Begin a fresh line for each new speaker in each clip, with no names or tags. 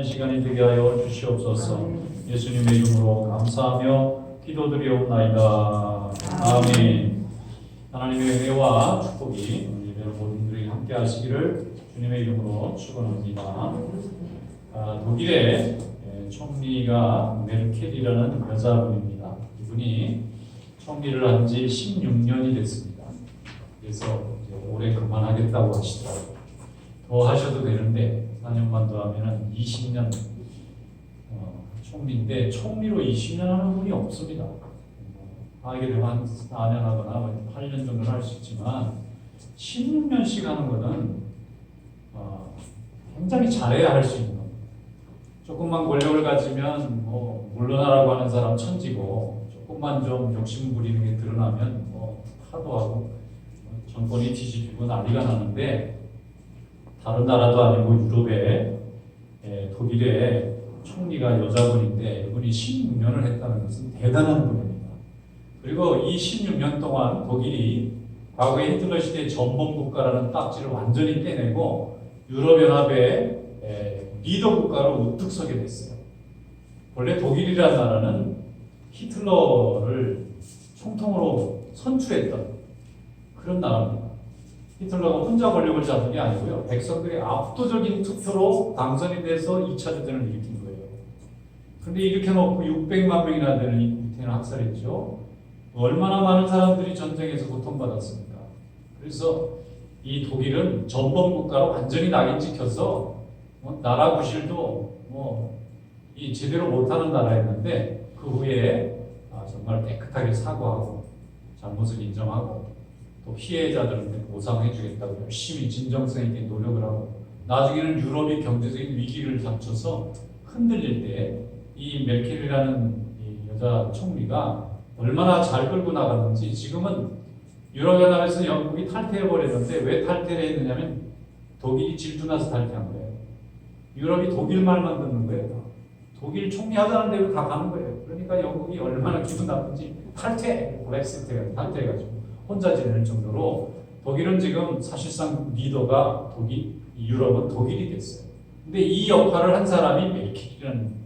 한 시간이 되게 하여 주시옵소서. 예수님의 이름으로 감사하며 기도드리옵나이다. 아멘. 하나님의 은혜와 축복이 우리 모든들이 함께 하시기를 주님의 이름으로 축원합니다. 독일의 총리가 메르켈이라는 여자분입니다. 이분이 총리를 한 지 16년이 됐습니다. 그래서 이제 올해 그만하겠다고 하시더라고요. 더 하셔도 되는데 4년만 더 하면은 20년 총리인데 총리로 20년 하는 분이 없습니다. 하게 되면 한 4년 하거나 8년 정도는 할 수 있지만 16년씩 하는 거는 굉장히 잘해야 할 수 있는 겁니다. 조금만 권력을 가지면 물러나라고 하는 사람 천지고, 조금만 좀 욕심 부리는 게 드러나면 파도하고 정권이 뒤집히고 난리가 나는데, 다른 나라도 아니고 유럽의 독일의 총리가 여자분인데 이분이 16년을 했다는 것은 대단한 분입니다. 그리고 이 16년 동안 독일이 과거의 히틀러 시대의 전범국가라는 딱지를 완전히 떼내고 유럽연합의 리더 국가로 우뚝 서게 됐어요. 원래 독일이라는 나라는 히틀러를 총통으로 선출했던 그런 나라입니다. 히틀러가 혼자 권력을 잡은 게 아니고요. 백성들의 압도적인 투표로 당선이 돼서 2차 대전을 일으킨 거예요. 그런데 이렇게 놓고 600만 명이나 되는 유태인을 학살했죠. 얼마나 많은 사람들이 전쟁에서 고통받았습니까? 그래서 이 독일은 전범국가로 완전히 낙인 찍혀서 나라 구실도 이 제대로 못하는 나라였는데, 그 후에 정말 깨끗하게 사과하고 잘못을 인정하고 또 피해자들한테 보상해주겠다고 열심히 진정성 있게 노력을 하고, 나중에는 유럽이 경제적인 위기를 닥쳐서 흔들릴 때 이 메르켈이라는 이 여자 총리가 얼마나 잘 끌고 나갔는지. 지금은 유럽연합에서 영국이 탈퇴해버렸는데 왜 탈퇴를 했느냐면 독일이 질투나서 탈퇴한 거예요. 유럽이 독일 말만 듣는 거예요. 독일 총리 하자는 대로 다 가는 거예요. 그러니까 영국이 얼마나 기분 나쁜지 브렉시트가 탈퇴해가지고 혼자 지낼 정도로 독일은 지금 사실상 리더가 유럽은 독일이 됐어요. 근데 이 역할을 한 사람이 메르켈이라는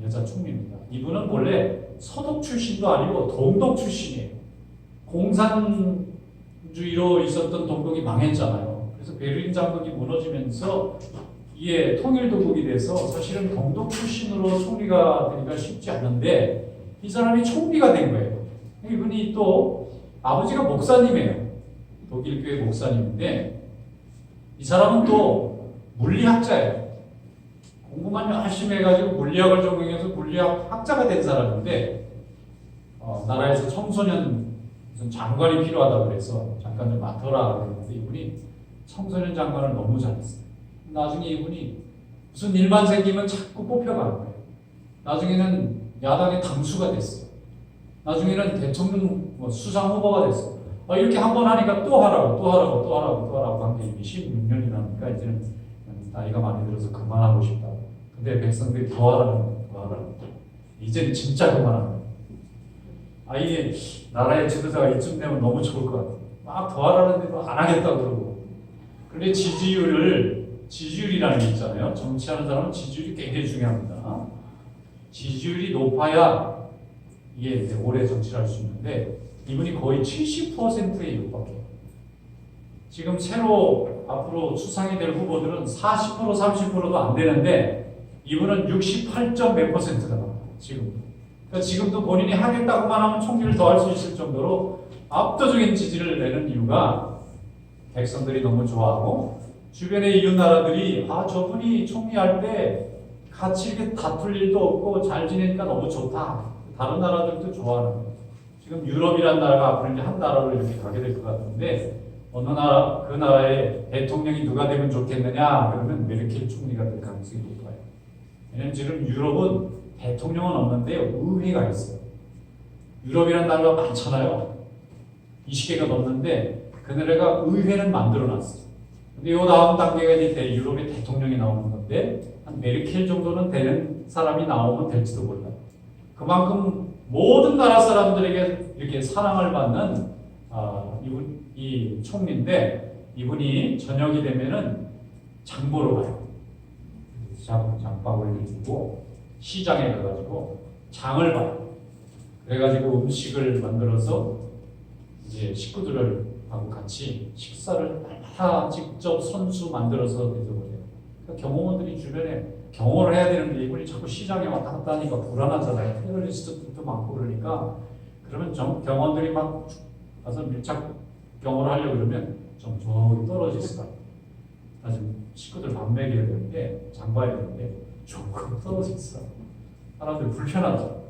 여자 총리입니다. 이분은 원래 서독 출신도 아니고 동독 출신이에요. 공산주의로 있었던 동독이 망했잖아요. 그래서 베를린 장벽이 무너지면서 이게 통일도국이 돼서 사실은 동독 출신으로 총리가 되기가 쉽지 않은데 이 사람이 총리가 된 거예요. 이분이 또 아버지가 목사님이에요. 독일교회 목사님인데 이 사람은 또 물리학자예요. 공부만 열심히 해가지고 물리학을 전공해서 물리학 학자가 된 사람인데 나라에서 청소년 무슨 장관이 필요하다고 그래서 잠깐 좀 맡아라 그랬는데 이분이 청소년 장관을 너무 잘했어요. 나중에 이분이 무슨 일만 생기면 자꾸 뽑혀가는 거예요. 나중에는 야당의 당수가 됐어요. 나중에는 대통령 수상 후보가 됐어요. 이렇게 한 번 하니까 또 하라고 한 게 16년이라니까 이제는 나이가 많이 들어서 그만하고 싶다. 근데 백성들이 더 하라는 거예요. 이제는 진짜 그만하는 거예요. 이게 나라의 지도자가 이쯤 되면 너무 좋을 것 같아요. 막 더 하라는데도 안 하겠다고 그러고. 근데 지지율이라는 게 있잖아요. 정치하는 사람은 지지율이 굉장히 중요합니다. 지지율이 높아야 이게 오래 정치를 할 수 있는데 이분이 거의 70%에 육박해요. 지금 새로 앞으로 수상이 될 후보들은 40% 30%도 안 되는데 이분은 68점 몇 %가 나와요. 지금. 그러니까 지금도 본인이 하겠다고만 하면 총리를 더 할 수 있을 정도로 압도적인 지지를 내는 이유가 백성들이 너무 좋아하고 주변의 이웃 나라들이 저분이 총리할 때 같이 이렇게 다툴 일도 없고 잘 지내니까 너무 좋다. 다른 나라들도 좋아하는 거예요. 지금 유럽이라는 나라가 앞으로 이제 한 나라로 이렇게 가게 될 것 같은데 어느 나라 그 나라의 대통령이 누가 되면 좋겠느냐 그러면 메르켈 총리가 될 가능성이 높아요. 왜냐면 지금 유럽은 대통령은 없는데 의회가 있어요. 유럽이라는 나라가 많잖아요. 20개가 넘는데 그 나라가 의회는 만들어놨어요. 근데 이 다음 단계가 이제 유럽의 대통령이 나오는 건데 한 메르켈 정도는 되는 사람이 나오면 될지도 몰라요. 그만큼 모든 나라 사람들에게 이렇게 사랑을 받는 이 총리인데 이분이 저녁이 되면은 장보러 가요. 장박을 들고 시장에 가가지고 장을 봐요. 그래가지고 음식을 만들어서 이제 식구들을 하고 같이 식사를 다 직접 손수 만들어서 대접을 해요. 그러니까 경호원들이 주변에 경호를 해야 되는데 이분이 자꾸 시장에 왔다 갔다 하니까 불안하잖아요. 테러리스트도 많고 그러니까 그러면 경호원들이 막 가서 밀착 경호를 하려고 그러면 좀 저기 떨어져 있어. 나 지금 식구들 밥 먹여야 되는데 장 봐야 되는데 조금 떨어져 있어. 사람들 불편하죠.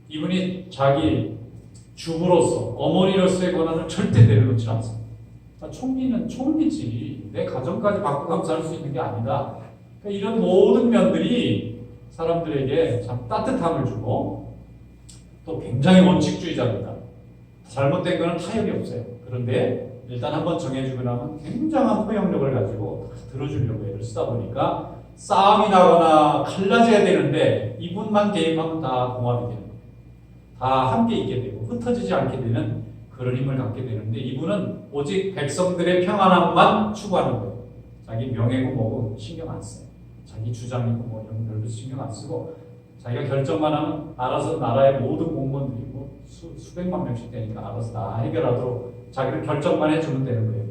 이분이 자기 주부로서 어머니로서의 권한을 절대 내려놓지 않습니다. 총리는 총리지 내 가정까지 바꿔가면서 할 수 있는 게 아니다. 그러니까 이런 모든 면들이 사람들에게 참 따뜻함을 주고 또 굉장히 원칙주의자입니다. 잘못된 거는 타협이 없어요. 그런데 일단 한번 정해주고 나면 굉장한 포용력을 가지고 들어주려고 애를 쓰다 보니까 싸움이 나거나 갈라져야 되는데 이분만 개입하면 다 공합이 되는 거예요. 다 함께 있게 되고 흩어지지 않게 되는 그런 힘을 갖게 되는데 이분은 오직 백성들의 평안함만 추구하는 거예요. 자기 명예고 뭐고 신경 안 써요. 자기 주장이고 뭐 이런 별로 신경 안 쓰고 자기가 결정만 하면 알아서 나라의 모든 공무원들이 뭐 수백만 명씩 되니까 알아서 다 해결하도록 자기는 결정만 해주면 되는 거예요.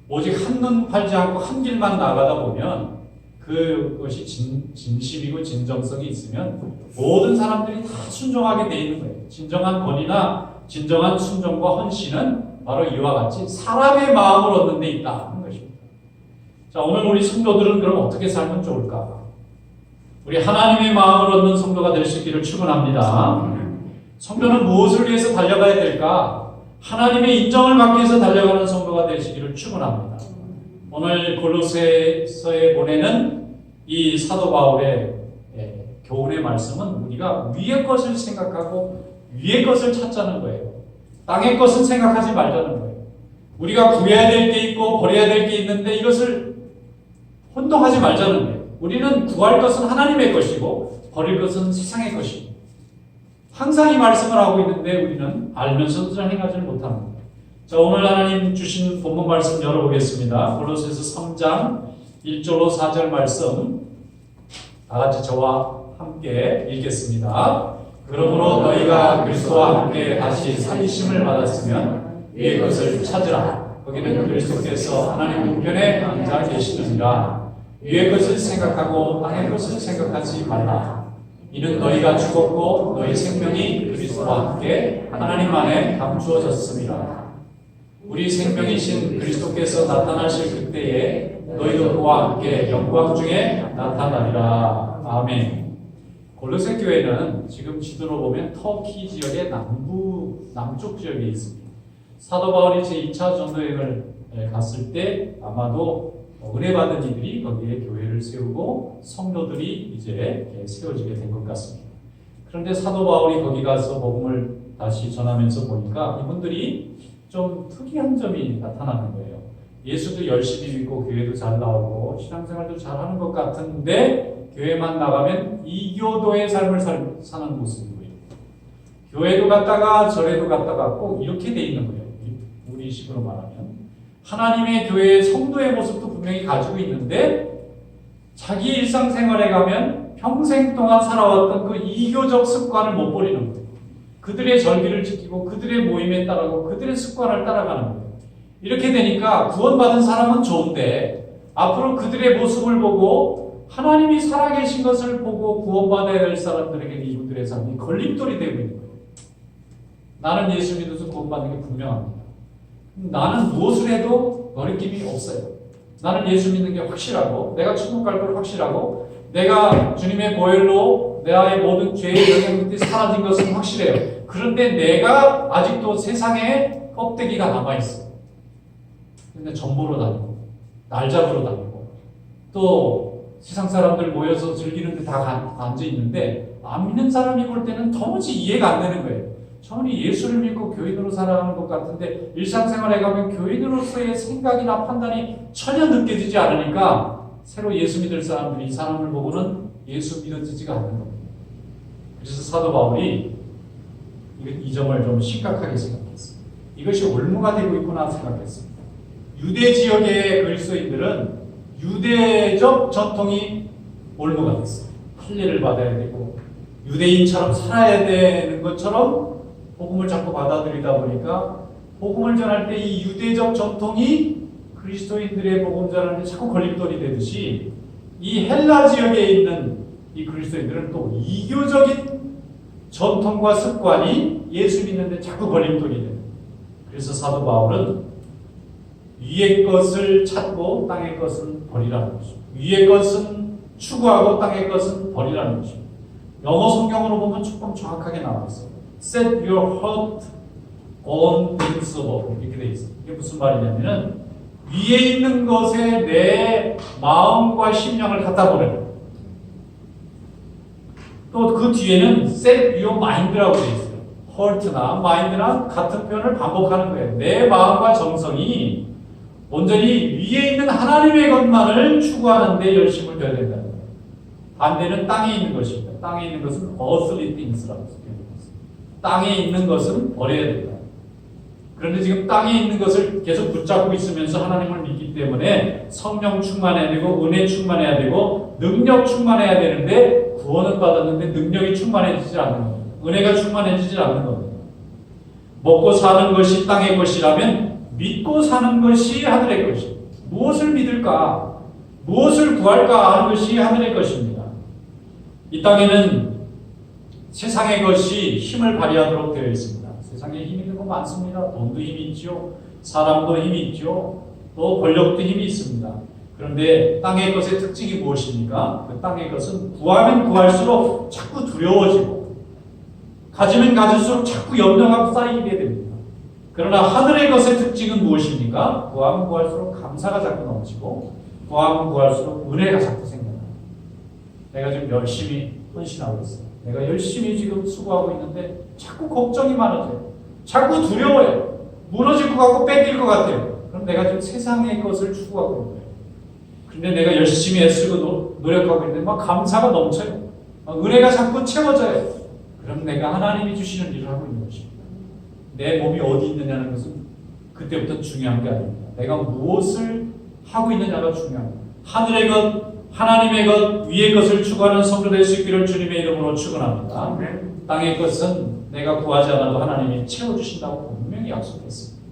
오직 한눈 팔지 않고 한 길만 나가다 보면 그것이 진심이고 진정성이 있으면 모든 사람들이 다 순종하게 돼 있는 거예요. 진정한 권위나 진정한 순종과 헌신은 바로 이와 같이 사람의 마음을 얻는 데 있다 하는 것입니다. 자, 오늘 우리 성도들은 그럼 어떻게 살면 좋을까? 우리 하나님의 마음을 얻는 성도가 될 수 있기를 축원합니다. 성도는 무엇을 위해서 달려가야 될까? 하나님의 인정을 받기 위해서 달려가는 성도가 되시기를 축원합니다. 오늘 골로새서에 보내는 이 사도 바울의 교훈의 말씀은 우리가 위의 것을 생각하고 위의 것을 찾자는 거예요. 땅의 것은 생각하지 말자는 거예요. 우리가 구해야 될 게 있고 버려야 될 게 있는데 이것을 혼동하지 말자는 거예요. 우리는 구할 것은 하나님의 것이고 버릴 것은 세상의 것이고 항상 이 말씀을 하고 있는데 우리는 알면서도 잘 행하지 못합니다. 자, 오늘 하나님 주신 본문 말씀 열어보겠습니다. 골로새서 3장 1절로 4절 말씀 다 같이 저와 함께 읽겠습니다. 그러므로 너희가 그리스도와 함께 다시 살리심을 받았으면 위의 것을 찾으라. 거기는 그리스도께서 하나님 우편에 앉아 계시느니라. 위의 것을 생각하고 땅의 것을 생각하지 말라. 이는 너희가 죽었고 너희 생명이 그리스도와 함께 하나님 안에 감추어졌습니다. 우리 생명이신 그리스도께서 나타나실 그때에 너희도 그와 함께 영광 중에 나타나리라. 아멘. 골로새 교회는 지금 지도로 보면 터키 지역의 남쪽 지역에 있습니다. 사도 바울이 제2차 전도여행을 갔을 때 아마도 은혜 받은 이들이 거기에 교회를 세우고 성도들이 이제 세워지게 된 것 같습니다. 그런데 사도 바울이 거기 가서 복음을 다시 전하면서 보니까 이분들이 좀 특이한 점이 나타나는 거예요. 예수도 열심히 믿고 교회도 잘 나오고 신앙생활도 잘하는 것 같은데 교회만 나가면 이교도의 삶을 사는 모습이고요. 교회도 갔다가 절에도 갔다가 꼭 이렇게 돼 있는 거예요. 우리 식으로 말하면 하나님의 교회의 성도의 모습도 분명히 가지고 있는데 자기 일상생활에 가면 평생 동안 살아왔던 그 이교적 습관을 못 버리는 거예요. 그들의 절기를 지키고 그들의 모임에 따라가고 그들의 습관을 따라가는 거예요. 이렇게 되니까 구원받은 사람은 좋은데 앞으로 그들의 모습을 보고 하나님이 살아계신 것을 보고 구원받아야 될 사람들에게 이분들의 삶이 걸림돌이 되고 있는 거예요. 나는 예수 믿어서 구원받는 게 분명합니다. 나는 무엇을 해도 거리낌이 없어요. 나는 예수 믿는 게 확실하고 내가 천국 갈 걸 확실하고 내가 주님의 보혈로 나의 모든 죄의 영향력이 사라진 것은 확실해요. 그런데 내가 아직도 세상에 껍데기가 남아있어요. 근데 전보로 다니고 날 잡으러 다니고 또 세상 사람들 모여서 즐기는 데 다 앉아있는데 안 믿는 사람이 볼 때는 도무지 이해가 안 되는 거예요. 저는 예수를 믿고 교인으로 살아가는 것 같은데 일상생활에 가면 교인으로서의 생각이나 판단이 전혀 느껴지지 않으니까 새로 예수 믿을 사람들이 이 사람을 보고는 예수 믿어지지가 않는 겁니다. 그래서 사도 바울이 이 점을 좀 심각하게 생각했습니다. 이것이 올무가 되고 있구나 생각했습니다. 유대 지역의 그리스도인들은 유대적 전통이 올무가 됐어요. 할례를 받아야 되고 유대인처럼 살아야 되는 것처럼 복음을 자꾸 받아들이다 보니까 복음을 전할 때 이 유대적 전통이 그리스도인들의 복음 전하는데 자꾸 걸림돌이 되듯이 이 헬라 지역에 있는 이 그리스도인들은 또 이교적인 전통과 습관이 예수 믿는데 자꾸 걸림돌이 돼요. 그래서 사도 바울은 위의 것을 찾고 땅의 것은 버리라는 것입니다. 위의 것은 추구하고 땅의 것은 버리라는 것입니다. 영어 성경으로 보면 조금 정확하게 나와 있어요. Set your heart on things above 이렇게 돼 있어요. 이게 무슨 말이냐면은 위에 있는 것에 내 마음과 심령을 갖다 보내는. 또 그 뒤에는 set your mind라고 돼 있어요. heart나 mind나 같은 표현을 반복하는 거예요. 내 마음과 정성이 온전히 위에 있는 하나님의 것만을 추구하는 데 열심을 둬야 된다는 거예요. 반대는 땅에 있는 것입니다. 땅에 있는 것은 earthly things라고 표현했습니다. 땅에 있는 것은 버려야 된다. 그런데 지금 땅에 있는 것을 계속 붙잡고 있으면서 하나님을 믿기 때문에 성령 충만해야 되고 은혜 충만해야 되고 능력 충만해야 되는데 구원은 받았는데 능력이 충만해지지 않는 겁니다. 은혜가 충만해지지 않는 겁니다. 먹고 사는 것이 땅의 것이라면 믿고 사는 것이 하늘의 것입니다. 무엇을 믿을까? 무엇을 구할까 하는 것이 하늘의 것입니다. 이 땅에는 세상의 것이 힘을 발휘하도록 되어 있습니다. 세상에 힘 있는 거 많습니다. 돈도 힘이 있죠. 사람도 힘이 있죠. 또 권력도 힘이 있습니다. 그런데 땅의 것의 특징이 무엇입니까? 그 땅의 것은 구하면 구할수록 자꾸 두려워지고 가지면 가질수록 자꾸 염려가 쌓이게 됩니다. 그러나 하늘의 것의 특징은 무엇입니까? 구하면 구할수록 감사가 자꾸 넘치고 구하면 구할수록 은혜가 자꾸 생겨나요. 내가 지금 열심히 헌신하고 있어요. 내가 열심히 지금 수고하고 있는데 자꾸 걱정이 많아져요. 자꾸 두려워요. 무너질 것 같고 뺏길 것 같아요. 그럼 내가 지금 세상의 것을 추구하고 있는 거예요. 근데 내가 열심히 애쓰고 노력하고 있는데 막 감사가 넘쳐요. 은혜가 자꾸 채워져요. 그럼 내가 하나님이 주시는 일을 하고 있는 것입니다. 내 몸이 어디 있느냐는 것은 그때부터 중요한 게 아닙니다. 내가 무엇을 하고 있느냐가 중요합니다. 하늘의 것, 하나님의 것, 위의 것을 추구하는 성도 될 수 있기를 주님의 이름으로 축원합니다. 땅의 것은 내가 구하지 않아도 하나님이 채워주신다고 분명히 약속했습니다.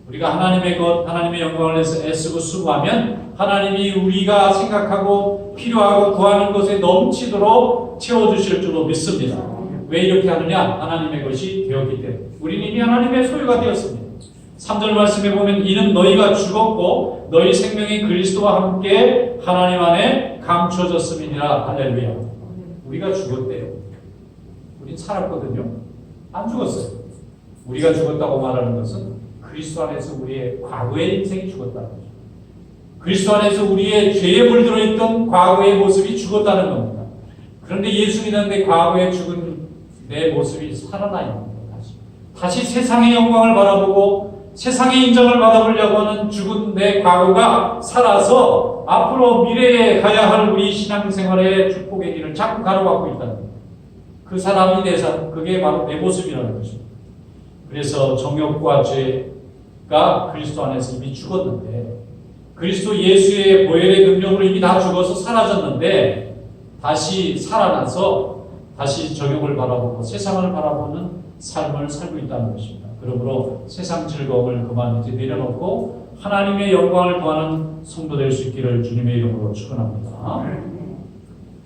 우리가 하나님의 것, 하나님의 영광을 위해서 애쓰고 수고하면 하나님이 우리가 생각하고 필요하고 구하는 것에 넘치도록 채워주실 줄로 믿습니다. 왜 이렇게 하느냐? 하나님의 것이 되었기 때문에. 우리는 이미 하나님의 소유가 되었습니다. 3절 말씀에 보면 이는 너희가 죽었고 너희 생명이 그리스도와 함께 하나님 안에 감춰졌음이니라. 할렐루야. 우리가 죽었대요. 우린 살았거든요. 안 죽었어요. 우리가 죽었다고 말하는 것은 그리스도 안에서 우리의 과거의 인생이 죽었다는 거죠. 그리스도 안에서 우리의 죄에 물들어 있던 과거의 모습이 죽었다는 겁니다. 그런데 예수 믿는데 과거에 죽은 내 모습이 살아나 있는 겁니다. 다시 세상의 영광을 바라보고 세상의 인정을 받아보려고 하는 죽은 내 과거가 살아서 앞으로 미래에 가야 할 우리 신앙생활의 축복의 길을 자꾸 가로막고 있다는 겁니다. 그 사람이 내 삶, 그게 바로 내 모습이라는 것입니다. 그래서 정욕과 죄가 그리스도 안에서 이미 죽었는데 그리스도 예수의 보혈의 능력으로 이미 다 죽어서 사라졌는데 다시 살아나서 다시 정욕을 바라보고 세상을 바라보는 삶을 살고 있다는 것입니다. 그러므로 세상 즐거움을 그만 이제 내려놓고 하나님의 영광을 구하는 성도 될 수 있기를 주님의 이름으로 축원합니다.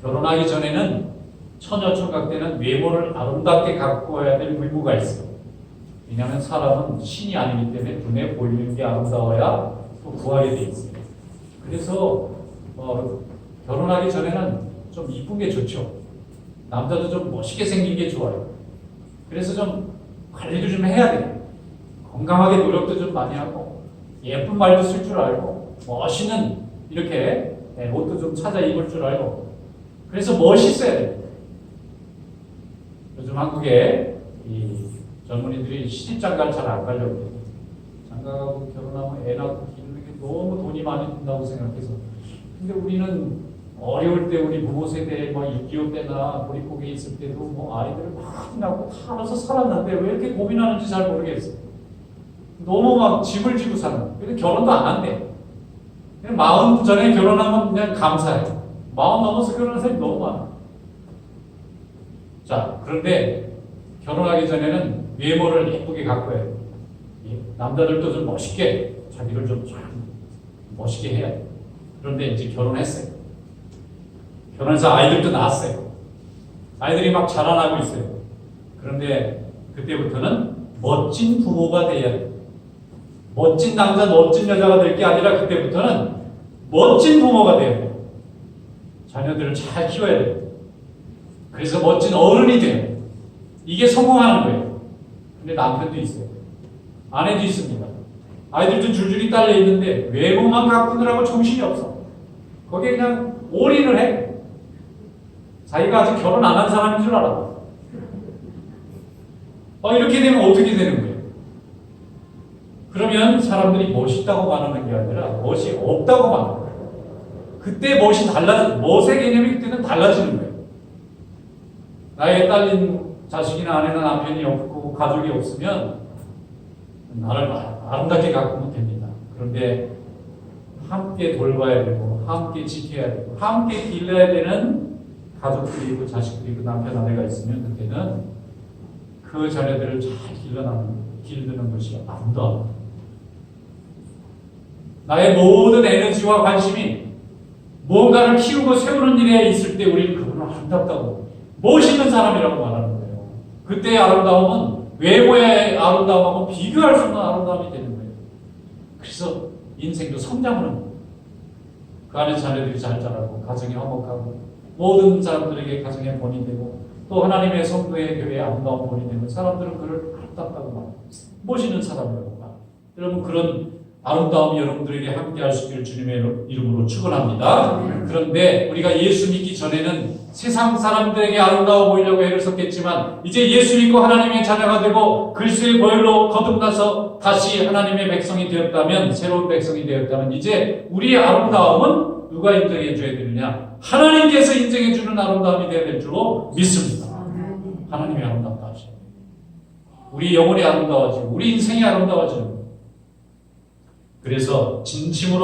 결혼하기 전에는 처녀 총각 때는 외모를 아름답게 가꾸어야 될 의무가 있어요. 왜냐하면 사람은 신이 아니기 때문에 눈에 보이는 게 아름다워야 또 구하게 돼 있어요. 그래서 결혼하기 전에는 좀 이쁜 게 좋죠. 남자도 좀 멋있게 생긴 게 좋아요. 그래서 좀 관리도 좀 해야 돼요. 건강하게 노력도 좀 많이 하고 예쁜 말도 쓸 줄 알고 멋있는 이렇게 옷도 좀 찾아 입을 줄 알고 그래서 멋있어야 돼요. 요즘 한국에 이 젊은이들이 시집장가를 잘 안 가려고 해요. 장가가고 결혼하면 애 낳고 기르는 게 너무 돈이 많이 든다고 생각해서. 근데 우리는 어려울 때 우리 부모 세대 6.25 때나 보릿고개 있을 때도 아이들을 많이 낳고 다 알아서 살았는데 왜 이렇게 고민하는지 잘 모르겠어요. 너무 막 집을 지고 사는. 근데 결혼도 안 한대. 40 전에 결혼하면 그냥 감사해. 40 넘어서 결혼한 사람이 너무 많아. 자, 그런데 결혼하기 전에는 외모를 예쁘게 가꿔야 돼. 남자들도 좀 멋있게, 자기를 좀 멋있게 해야 돼. 그런데 이제 결혼했어요. 결혼해서 아이들도 낳았어요. 아이들이 막 자라나고 있어요. 그런데 그때부터는 멋진 부모가 돼야 돼. 멋진 남자, 멋진 여자가 될 게 아니라 그때부터는 멋진 부모가 돼야 돼. 자녀들을 잘 키워야 돼. 그래서 멋진 어른이 돼요. 이게 성공하는 거예요. 근데 남편도 있어요. 아내도 있습니다. 아이들도 줄줄이 딸려 있는데 외모만 가꾸느라고 정신이 없어. 거기에 그냥 올인을 해. 자기가 아직 결혼 안 한 사람인 줄 알아. 이렇게 되면 어떻게 되는 거예요? 그러면 사람들이 멋있다고 말하는 게 아니라 멋이 없다고 말하는 거예요. 그때 멋이 멋의 개념이 그때는 달라지는 거예요. 나의 딸린 자식이나 아내나 남편이 없고 가족이 없으면 나를 아름답게 가꾸면 됩니다. 그런데 함께 돌봐야 되고 함께 지켜야 되고 함께 길러야 되는 가족들이 있고 자식들이 있고 남편 아내가 있으면 그때는 그 자녀들을 잘 기르는 것이 아름다워. 나의 모든 에너지와 관심이 무언가를 키우고 세우는 일에 있을 때 우리는 그분을 아름답다고 멋있는 사람이라고 말하는 거예요. 그때의 아름다움은 외모의 아름다움하고 비교할 수 없는 아름다움이 되는 거예요. 그래서 인생도 성장하는 거예요. 그 안에 자녀들이 잘 자라고 가정이 화목하고 모든 사람들에게 가정의 본이 되고 또 하나님의 성도의 교회의 아름다운 본이 되는 사람들은 그를 아름답다고 말합니다. 멋있는 사람이라고 말합니다. 여러분 그런 아름다움이 여러분들에게 함께할 수 있기를 주님의 이름으로 축원합니다. 그런데 우리가 예수 믿기 전에는 세상 사람들에게 아름다워 보이려고 애를 썼겠지만 이제 예수 믿고 하나님의 자녀가 되고 그리스도의 보혈로 거듭나서 다시 하나님의 백성이 되었다면 새로운 백성이 되었다면 이제 우리의 아름다움은 누가 인정해 줘야 되느냐? 하나님께서 인정해 주는 아름다움이 되어야 될 줄로 믿습니다. 하나님이 아름답다 하시죠. 우리 영혼이 아름다워지고 우리 인생이 아름다워지는 거예요. 그래서 진정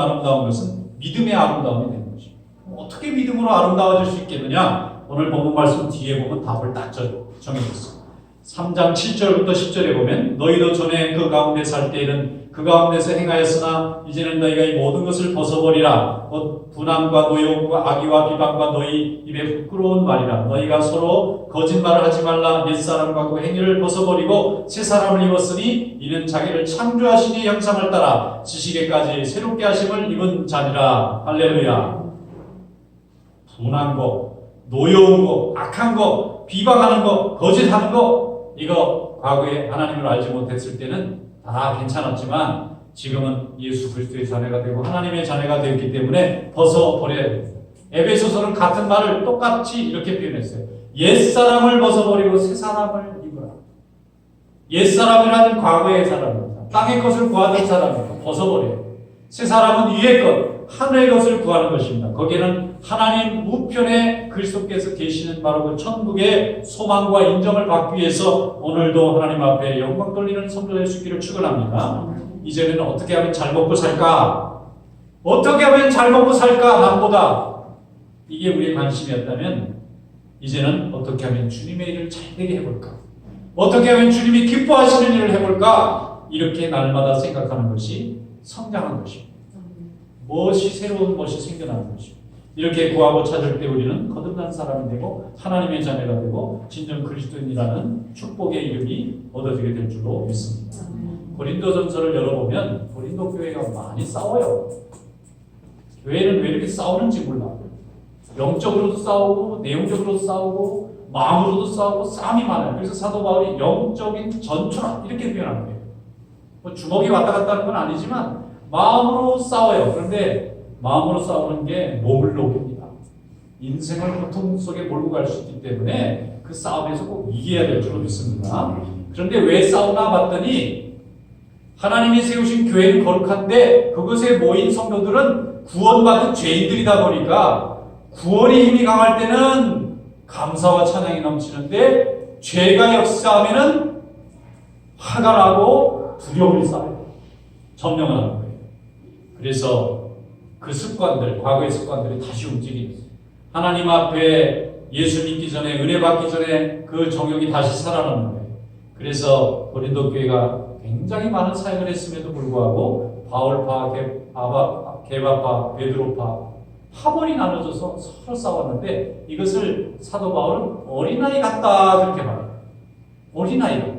아름다운 것은 믿음의 아름다움이 되는 것입니다. 어떻게 믿음으로 아름다워질 수 있겠느냐? 오늘 본문 말씀 뒤에 보면 답을 딱 정해졌어요. 3장 7절부터 10절에 보면 너희도 전에 그 가운데 살 때에는 그 가운데서 행하였으나 이제는 너희가 이 모든 것을 벗어버리라. 곧 분함과 노여움과 악의와 비방과 너희 입에 부끄러운 말이라. 너희가 서로 거짓말을 하지 말라. 옛사람과 그 행위를 벗어버리고 새 사람을 입었으니 이는 자기를 창조하신 이의 형상을 따라 지식에까지 새롭게 하심을 입은 자니라. 할렐루야. 분한 거, 노여운 거, 악한 거, 비방하는 거, 거짓하는 거 이거 과거에 하나님을 알지 못했을 때는 다 괜찮았지만 지금은 예수 그리스도의 자녀가 되고 하나님의 자녀가 되었기 때문에 벗어버려야 돼요. 에베소서는 같은 말을 똑같이 이렇게 표현했어요. 옛사람을 벗어버리고 새 사람을 입으라. 옛사람이라는 과거의 사람입니다. 땅의 것을 구하던 사람입니다. 벗어버려요. 새 사람은 위의 것, 하늘의 것을 구하는 것입니다. 거기에는 하나님 우편에 그리스도께서 계시는 바로 그 천국의 소망과 인정을 받기 위해서 오늘도 하나님 앞에 영광 돌리는 성도될 수 있기를 축원합니다. 이제는 어떻게 하면 잘 먹고 살까? 어떻게 하면 잘 먹고 살까? 남보다 이게 우리의 관심이었다면 이제는 어떻게 하면 주님의 일을 잘되게 해볼까? 어떻게 하면 주님이 기뻐하시는 일을 해볼까? 이렇게 날마다 생각하는 것이 성장한 것입니다. 무엇이 새로운 것이 생겨나는 것입니다. 이렇게 구하고 찾을 때 우리는 거듭난 사람이 되고 하나님의 자녀가 되고 진정 그리스도인이라는 축복의 이름이 얻어지게 될 줄로 믿습니다. 고린도전서를 열어보면 고린도 교회가 많이 싸워요. 교회는 왜 이렇게 싸우는지 몰라. 영적으로도 싸우고 내용적으로도 싸우고 마음으로도 싸우고 싸움이 많아요. 그래서 사도 바울이 영적인 전투라 이렇게 표현한 거예요. 뭐 주먹이 왔다 갔다 하는 건 아니지만 마음으로 싸워요. 그런데 마음으로 싸우는 게 몸을 녹입니다. 인생을 고통 속에 몰고 갈 수 있기 때문에 그 싸움에서 꼭 이겨야 될 줄로 믿습니다. 그런데 왜 싸우나 봤더니 하나님이 세우신 교회는 거룩한데 그것에 모인 성도들은 구원받은 죄인들이다 보니까 구원의 힘이 강할 때는 감사와 찬양이 넘치는데 죄가 역사하면은 화가 나고 두려움이 쌓여요. 점령을 하는 거예요. 그래서 그 습관들, 과거의 습관들이 다시 움직이는 하나님 앞에 예수 믿기 전에, 은혜 받기 전에 그 정욕이 다시 살아나는 거예요. 그래서 고린도 교회가 굉장히 많은 사역을 했음에도 불구하고 바울파, 게바파, 베드로파 파벌이 나눠져서 서로 싸웠는데 이것을 사도 바울은 어린아이 같다 그렇게 말해요. 어린아이 같다.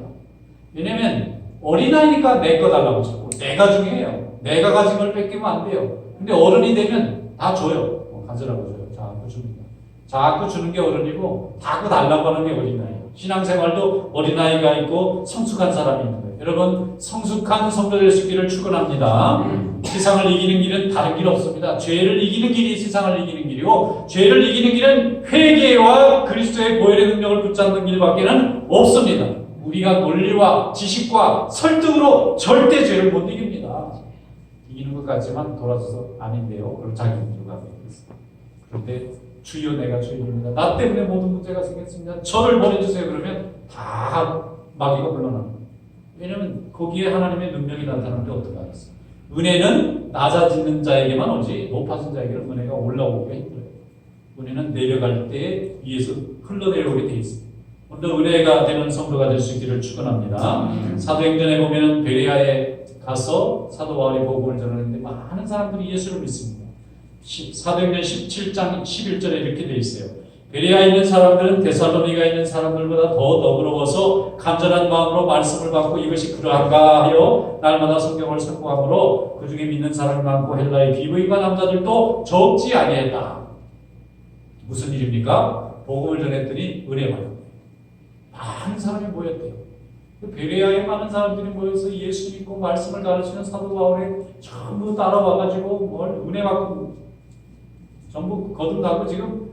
왜냐면 어린아이니까 내 거 달라고 자꾸 내가 중요해요. 내가 가진 걸 뺏기면 안 돼요. 근데 어른이 되면 다 줘요. 가져라고 줘요. 자꾸 줍니다. 자꾸 주는 게 어른이고 자꾸 달라고 하는 게 어린아이예요. 신앙생활도 어린아이가 있고 성숙한 사람이 있는 거예요. 여러분 성숙한 성도 될 수 있기를 축원합니다. 세상을 이기는 길은 다른 길 없습니다. 죄를 이기는 길이 세상을 이기는 길이고 죄를 이기는 길은 회개와 그리스도의 보혈의 능력을 붙잡는 길밖에는 없습니다. 우리가 논리와 지식과 설득으로 절대 죄를 못 이깁니다. 이기는 것 같지만 돌아서서 아닌데요. 그럼 자기 문제가 되겠습니다. 그런데 주여 내가 죄인입니다. 나 때문에 모든 문제가 생겼습니다. 저를 보내주세요. 그러면 다 마귀가 물러납니다. 왜냐하면 거기에 하나님의 능력이 나타나는데 어떻게 하겠어요? 은혜는 낮아지는 자에게만 오지 높아진 자에게는 은혜가 올라오기가 힘들어요. 은혜는 내려갈 때 위에서 흘러내려오게 돼 있습니다. 오늘도 은혜가 되는 성도가 될 수 있기를 축원합니다. 사도행전에 보면은 베레아에 가서 사도 바울이 복음을 전하는데 많은 사람들이 예수를 믿습니다. 사도행전 17장 11절에 이렇게 되어 있어요. 베레아에 있는 사람들은 데살로니가에 있는 사람들보다 더 너그러워서 간절한 마음으로 말씀을 받고 이것이 그러한가 하여 날마다 성경을 선고함으로 그 중에 믿는 사람이 많고 헬라의 비부인과 남자들도 적지 아니했다. 무슨 일입니까? 복음을 전했더니 은혜 받았대요. 많은 사람이 모였대요. 베레아에 많은 사람들이 모여서 예수 믿고 말씀을 가르치는 사도 바울에 전부 따라와가지고 뭘 은혜 받고 전부 거듭나고 지금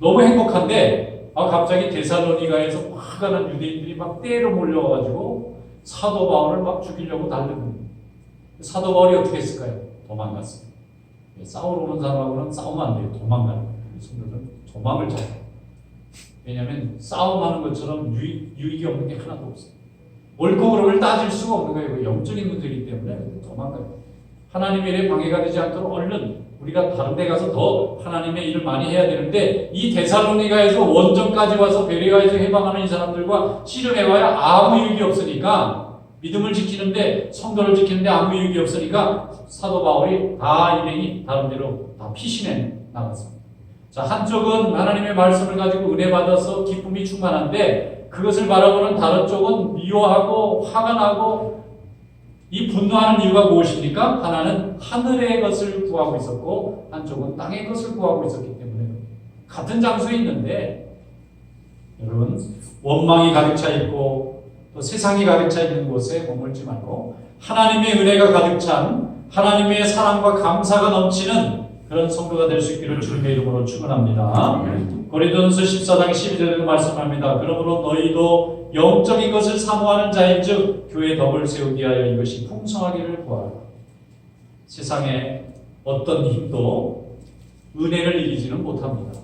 너무 행복한데 갑자기 데살로니가에서 화가 난 유대인들이 막 때로 몰려와가지고 사도 바울을 막 죽이려고 달리는 거예요. 사도 바울이 어떻게 했을까요? 도망갔어요. 싸우러 오는 사람하고는 싸우면 안 돼요. 도망가는 거예요. 성도들은 도망을 잘해요. 왜냐하면 싸움하는 것처럼 유익이 없는 게 하나도 없어요. 옳고 그름을 따질 수가 없는 거예요. 영적인 문제이기 때문에 도망가요. 하나님의 일에 방해가 되지 않도록 얼른 우리가 다른 데 가서 더 하나님의 일을 많이 해야 되는데 이 데살로니가에서 원정까지 와서 베레아에서 해방하는 이 사람들과 씨름해봐야 아무 유익이 없으니까 믿음을 지키는데 성도를 지키는데 아무 유익이 없으니까 사도 바울이 다 일행이 다른 데로 다 피신해 나갔습니다. 자, 한쪽은 하나님의 말씀을 가지고 은혜 받아서 기쁨이 충만한데 그것을 바라보는 다른 쪽은 미워하고 화가 나고 이 분노하는 이유가 무엇입니까? 하나는 하늘의 것을 구하고 있었고 한쪽은 땅의 것을 구하고 있었기 때문에 같은 장소에 있는데 여러분 원망이 가득 차 있고 또 세상이 가득 차 있는 곳에 머물지 말고 하나님의 은혜가 가득 찬 하나님의 사랑과 감사가 넘치는 그런 성도가 될 수 있기를 주님의 이름으로 축원합니다. 고린도전서 14장 12절에도 말씀합니다. 그러므로 너희도 영적인 것을 사모하는 자인즉 교회 덕을 세우기 위하여 이것이 풍성하기를 구하라. 세상에 어떤 힘도 은혜를 이기지는 못합니다.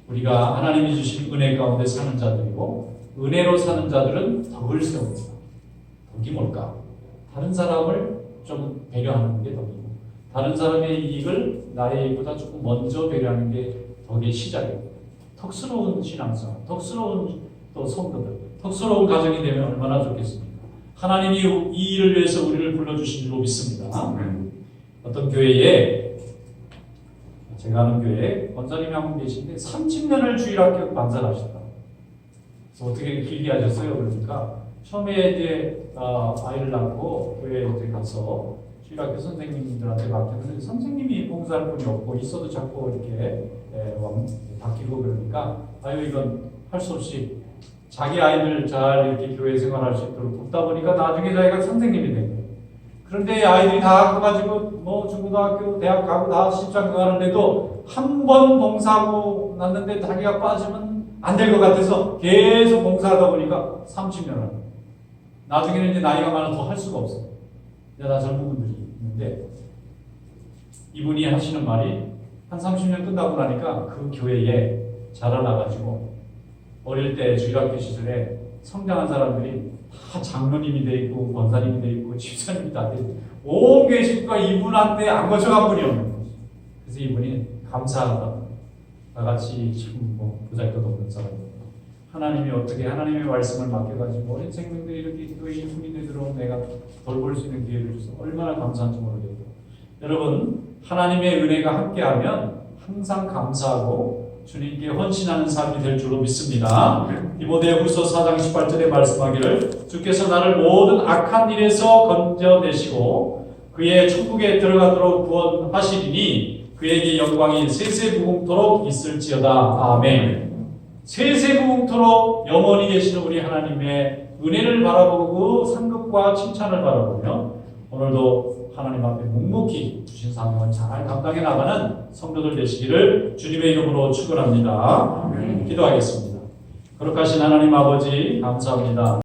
우리가 하나님이 주신 은혜 가운데 사는 자들이고 은혜로 사는 자들은 덕을 세웁니다. 덕이 뭘까? 다른 사람을 좀 배려하는 게 덕이고 다른 사람의 이익을 나의 이익보다 조금 먼저 배려하는 게 덕의 시작입니다. 덕스러운 신앙생활, 덕스러운 또 성도들, 덕스러운 가정이 되면 얼마나 좋겠습니까? 하나님이 이 일을 위해서 우리를 불러주신 줄로 믿습니다. 어떤 교회에 제가 아는 교회에 권사님이 한 분 계신데 30년을 주일학교 반사하셨다. 그래서 어떻게 길게 하셨어요? 그러니까 처음에 이제 아이를 낳고 교회에 이제 가서 주일학교 선생님들한테 맡겼는데 선생님이 봉사할 분이 없고 있어도 자꾸 이렇게 바뀌고 그러니까 이건 할 수 없이 자기 아이들 잘 이렇게 교회 생활할 수 있도록 돕다 보니까 나중에 자기가 선생님이 된 거예요. 그런데 아이들이 다 커가지고 뭐 중고등학교, 대학 가고 다 십장 가는데도 한 번 봉사하고 났는데 자기가 빠지면 안 될 것 같아서 계속 봉사하다 보니까 30년을 나중에는 이제 나이가 많아 더 할 수가 없어요. 나 젊은 분들이 있는데 이분이 하시는 말이 한 30년 끝나고 나니까 그 교회에 자라나가지고 어릴 때 주일학교 시절에 성장한 사람들이 다 장로님이 돼 있고 권사님이 돼 있고 집사님이 다 돼 있고 온 교회 식구가 이분한테 안 거쳐간 분이 없는 거죠. 그래서 이분이 감사하다. 나같이 참뭐 보잘것없는 사람입니다. 하나님이 어떻게 하나님의 말씀을 맡겨가지고 어린 생명들이 이렇게 교회 이분이 되도록 내가 돌볼 수 있는 기회를 줘서 얼마나 감사한지 모르겠어요. 여러분, 하나님의 은혜가 함께하면 항상 감사하고 주님께 헌신하는 삶이 될 줄로 믿습니다. 디모데후서 4장 18절에 말씀하기를 주께서 나를 모든 악한 일에서 건져내시고 그의 천국에 들어가도록 구원하시리니 그에게 영광이 세세무궁토록 있을지어다. 아멘. 세세무궁토록 영원히 계시는 우리 하나님의 은혜를 바라보고 상급과 칭찬을 바라보며 오늘도 하나님 앞에 묵묵히 주신 사명을 잘 감당해 나가는 성도들 되시기를 주님의 이름으로 축원합니다. 기도하겠습니다. 거룩하신 하나님 아버지 감사합니다.